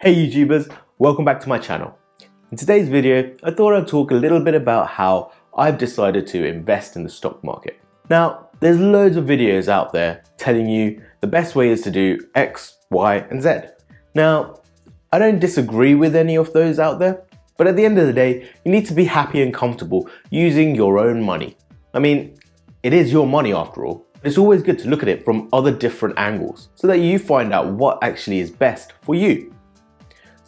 Hey YouTubers, welcome back to my channel. In today's video, I thought I'd talk a little bit about how I've decided to invest in the stock market. Now, there's loads of videos out there telling you the best way is to do X, Y, and Z. Now, I don't disagree with any of those out there, but at the end of the day, you need to be happy and comfortable using your own money. I mean, it is your money after all. It's always good to look at it from other different angles so that you find out what actually is best for you.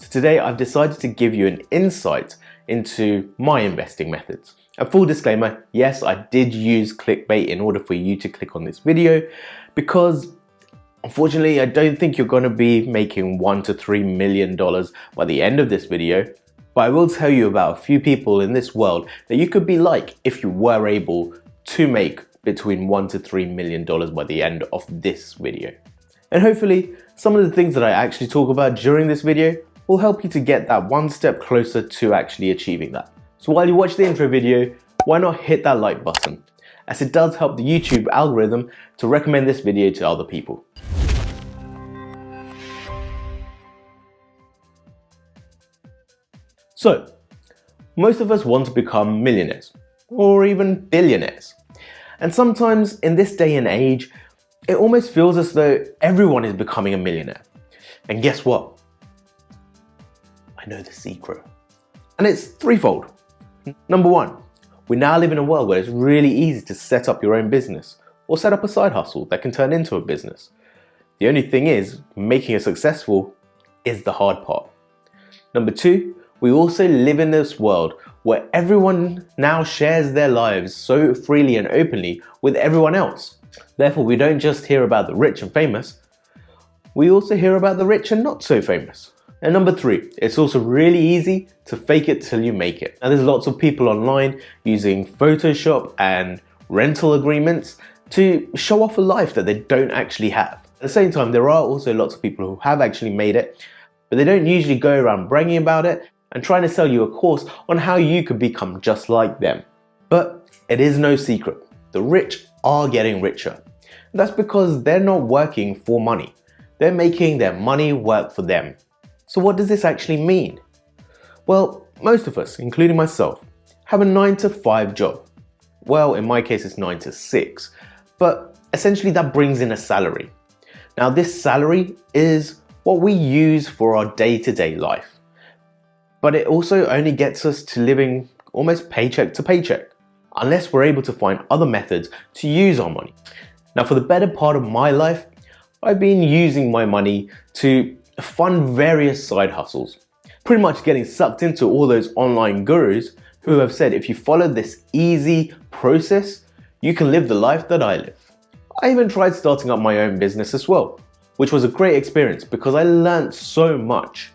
So today I've decided to give you an insight into my investing methods. A full disclaimer, yes, I did use clickbait in order for you to click on this video because unfortunately I don't think you're going to be making $1 to $3 million by the end of this video, but I will tell you about a few people in this world that you could be like if you were able to make between $1 to $3 million by the end of this video. And hopefully some of the things that I actually talk about during this video will help you to get that one step closer to actually achieving that. So while you watch the intro video, why not hit that like button, as it does help the YouTube algorithm to recommend this video to other people. So, most of us want to become millionaires, or even billionaires. And sometimes in this day and age, it almost feels as though everyone is becoming a millionaire. And guess what? I know the secret. And it's threefold. Number one, we now live in a world where it's really easy to set up your own business or set up a side hustle that can turn into a business. The only thing is, making it successful is the hard part. Number two, we also live in this world where everyone now shares their lives so freely and openly with everyone else. Therefore, we don't just hear about the rich and famous, we also hear about the rich and not so famous. And number three, it's also really easy to fake it till you make it. Now there's lots of people online using Photoshop and rental agreements to show off a life that they don't actually have. At the same time, there are also lots of people who have actually made it, but they don't usually go around bragging about it and trying to sell you a course on how you could become just like them. But it is no secret, the rich are getting richer. That's because they're not working for money. They're making their money work for them. So what does this actually mean? Well, most of us, including myself, have a 9 to 5 job. Well, in my case it's 9 to 6, but essentially that brings in a salary. Now this salary is what we use for our day-to-day life, but it also only gets us to living almost paycheck to paycheck, unless we're able to find other methods to use our money. Now for the better part of my life, I've been using my money to fund various side hustles, pretty much getting sucked into all those online gurus who have said if you follow this easy process, you can live the life that I live. I even tried starting up my own business as well, which was a great experience because I learned so much,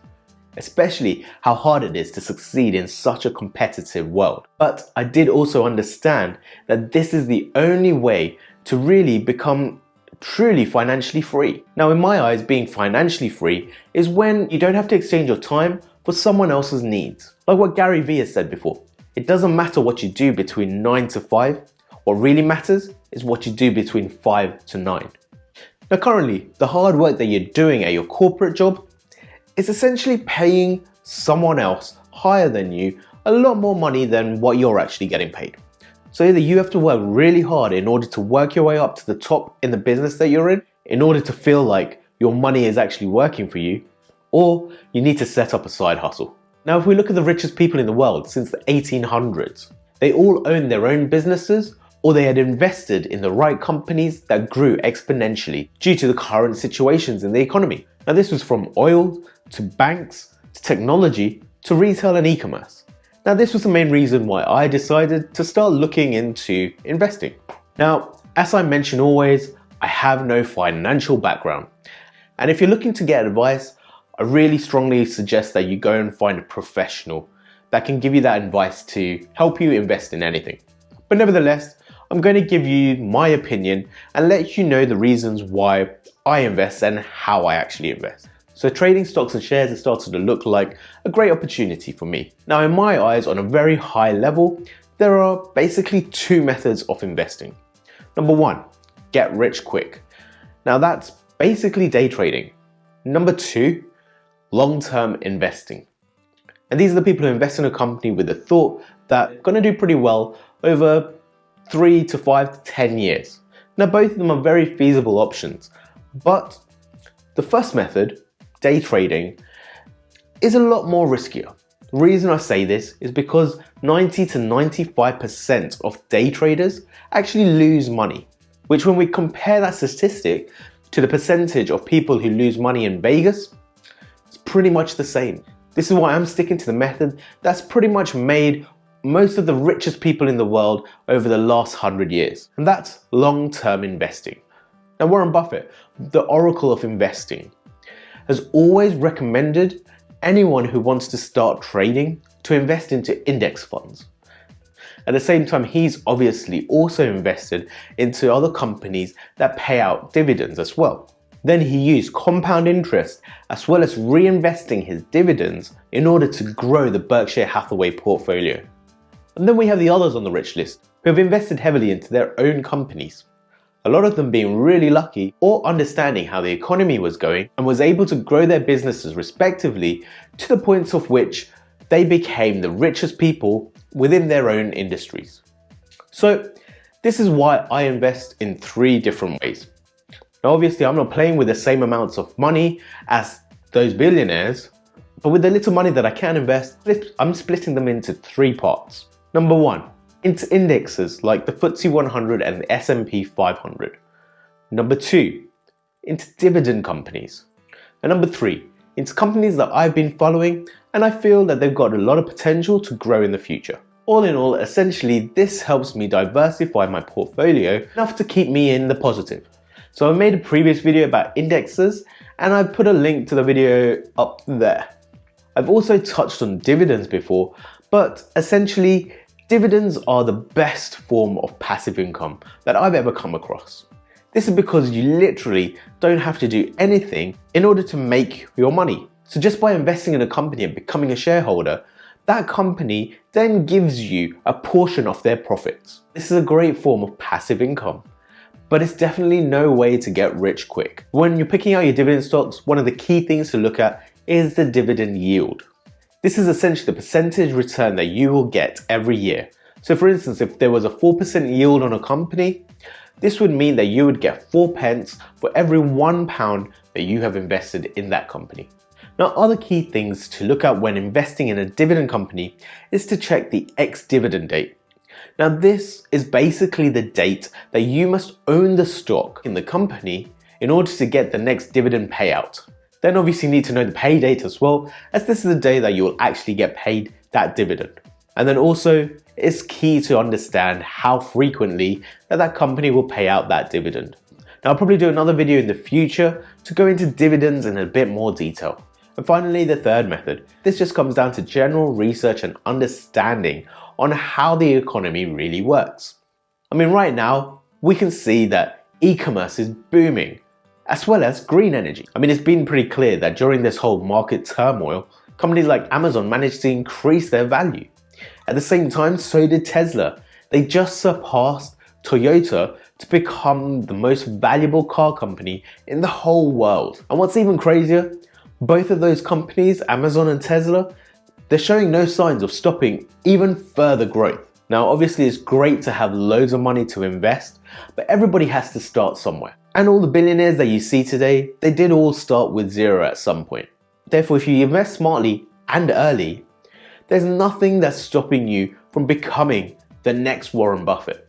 especially how hard it is to succeed in such a competitive world. But I did also understand that this is the only way to really become truly financially free. Now in my eyes, being financially free is when you don't have to exchange your time for someone else's needs. Like what Gary Vee has said before, it doesn't matter what you do between 9 to 5, what really matters is what you do between 5 to 9. Now currently, the hard work that you're doing at your corporate job is essentially paying someone else higher than you a lot more money than what you're actually getting paid. So either you have to work really hard in order to work your way up to the top in the business that you're in order to feel like your money is actually working for you, or you need to set up a side hustle. Now if we look at the richest people in the world since the 1800s, they all owned their own businesses or they had invested in the right companies that grew exponentially due to the current situations in the economy. Now this was from oil to banks to technology to retail and e-commerce. Now this was the main reason why I decided to start looking into investing. Now, as I mention always, I have no financial background. And if you're looking to get advice, I really strongly suggest that you go and find a professional that can give you that advice to help you invest in anything. But nevertheless, I'm going to give you my opinion and let you know the reasons why I invest and how I actually invest. So trading stocks and shares has started to look like a great opportunity for me. Now in my eyes, on a very high level, there are basically two methods of investing. Number one, get rich quick. Now that's basically day trading. Number two, long-term investing. And these are the people who invest in a company with the thought that they're going to do pretty well over 3 to 5 to 10 years. Now, both of them are very feasible options, but the first method, day trading, is a lot more riskier. The reason I say this is because 90 to 95% of day traders actually lose money, which when we compare that statistic to the percentage of people who lose money in Vegas, it's pretty much the same. This is why I'm sticking to the method that's pretty much made most of the richest people in the world over the last 100 years, and that's long-term investing. Now, Warren Buffett, the oracle of investing, has always recommended anyone who wants to start trading to invest into index funds. At the same time, he's obviously also invested into other companies that pay out dividends as well. Then he used compound interest as well as reinvesting his dividends in order to grow the Berkshire Hathaway portfolio. And then we have the others on the rich list who have invested heavily into their own companies. A lot of them being really lucky or understanding how the economy was going and was able to grow their businesses respectively to the points of which they became the richest people within their own industries. So this is why I invest in 3 different ways. Now obviously I'm not playing with the same amounts of money as those billionaires, but with the little money that I can invest, I'm splitting them into 3 parts. Number 1, into indexes like the FTSE 100 and the S&P 500. Number 2, into dividend companies. And number 3, into companies that I've been following and I feel that they've got a lot of potential to grow in the future. All in all, essentially this helps me diversify my portfolio enough to keep me in the positive. So I made a previous video about indexes and I've put a link to the video up there. I've also touched on dividends before, but essentially dividends are the best form of passive income that I've ever come across. This is because you literally don't have to do anything in order to make your money. So just by investing in a company and becoming a shareholder, that company then gives you a portion of their profits. This is a great form of passive income, but it's definitely no way to get rich quick. When you're picking out your dividend stocks, one of the key things to look at is the dividend yield. This is essentially the percentage return that you will get every year. So for instance, if there was a 4% yield on a company, this would mean that you would get 4 pence for every £1 that you have invested in that company. Now, other key things to look at when investing in a dividend company is to check the ex-dividend date. Now, this is basically the date that you must own the stock in the company in order to get the next dividend payout. Then obviously you need to know the pay date as well, as this is the day that you will actually get paid that dividend. And then also, it's key to understand how frequently that company will pay out that dividend. Now, I'll probably do another video in the future to go into dividends in a bit more detail. And finally, the third method. This just comes down to general research and understanding on how the economy really works. I mean, right now, we can see that e-commerce is booming, as well as green energy. I mean, it's been pretty clear that during this whole market turmoil, companies like Amazon managed to increase their value. At the same time, so did Tesla. They just surpassed Toyota to become the most valuable car company in the whole world. And what's even crazier, both of those companies, Amazon and Tesla, they're showing no signs of stopping even further growth. Now, obviously it's great to have loads of money to invest, but everybody has to start somewhere. And all the billionaires that you see today, they did all start with 0 at some point. Therefore, if you invest smartly and early, there's nothing that's stopping you from becoming the next Warren Buffett,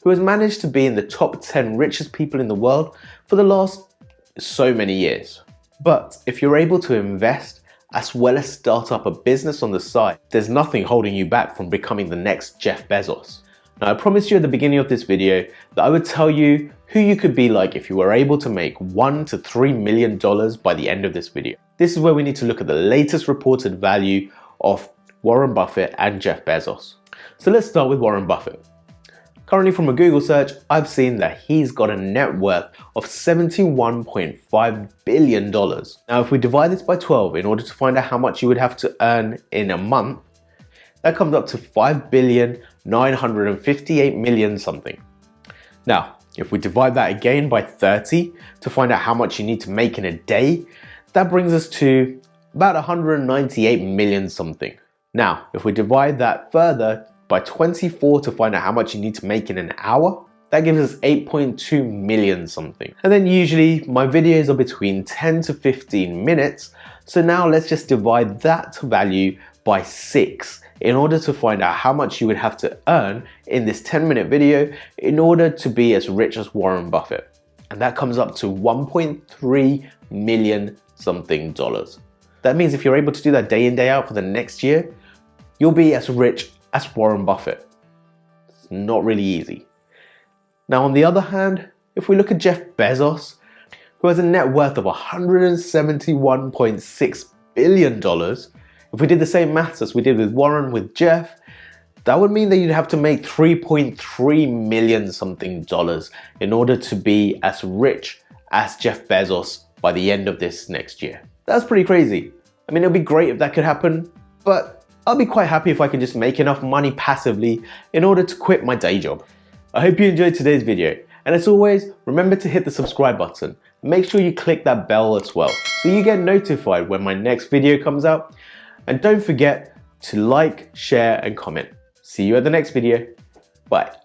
who has managed to be in the top 10 richest people in the world for the last so many years. But if you're able to invest as well as start up a business on the side, there's nothing holding you back from becoming the next Jeff Bezos. Now, I promised you at the beginning of this video that I would tell you who you could be like if you were able to make $1 to $3 million by the end of this video. This is where we need to look at the latest reported value of Warren Buffett and Jeff Bezos. So let's start with Warren Buffett. Currently, from a Google search, I've seen that he's got a net worth of $71.5 billion. Now, if we divide this by 12 in order to find out how much you would have to earn in a month, that comes up to $5,958,000,000 something. Now, if we divide that again by 30 to find out how much you need to make in a day, that brings us to about 198 million something. Now, if we divide that further by 24 to find out how much you need to make in an hour, that gives us 8.2 million something. And then usually my videos are between 10 to 15 minutes. So now let's just divide that value by 6 in order to find out how much you would have to earn in this 10-minute video in order to be as rich as Warren Buffett. And that comes up to 1.3 million something dollars. That means if you're able to do that day in, day out for the next year, you'll be as rich as Warren Buffett. It's not really easy. Now, on the other hand, if we look at Jeff Bezos, who has a net worth of $171.6 billion, if we did the same maths as we did with Warren with Jeff, that would mean that you'd have to make 3.3 million something dollars in order to be as rich as Jeff Bezos by the end of this next year. That's pretty crazy. I mean, it'd be great if that could happen, but I'll be quite happy if I can just make enough money passively in order to quit my day job. I hope you enjoyed today's video, and as always, remember to hit the subscribe button. Make sure you click that bell as well, so you get notified when my next video comes out. And don't forget to like, share, and comment. See you at the next video. Bye.